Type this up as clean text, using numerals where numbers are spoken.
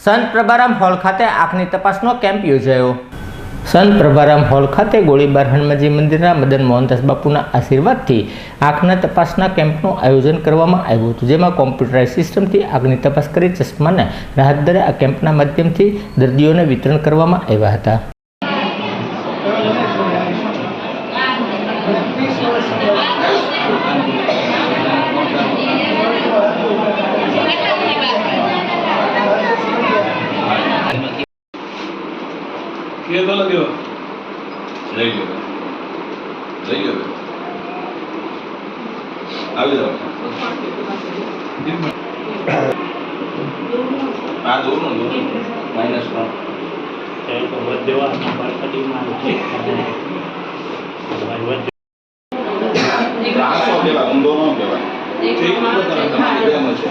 સંત પ્રભારામ હોલ ખાતે આંખની તપાસનો કેમ્પ યોજાયો। સંત પ્રભારામ હોલ ખાતે ગોળીબાર હનુમાનજી મંદિરના મદન મોહનદાસ બાપુના આશીર્વાદથી આંખના તપાસના કેમ્પનું આયોજન કરવામાં આવ્યું હતું, જેમાં કોમ્પ્યુટરાઇઝ સિસ્ટમથી આંખની તપાસ કરી ચશ્માને રાહત દરે આ કેમ્પના માધ્યમથી દર્દીઓને વિતરણ કરવામાં આવ્યા હતા। ये तो लगे हो लई लो આવી જાવ આ દોનો -3 એ તો વધેવા નંબર કટીમાં છે ભાઈ વધે 300 કેવા ઊંધો ન કહેવાય ઠીક નંબર તમારી બેન છે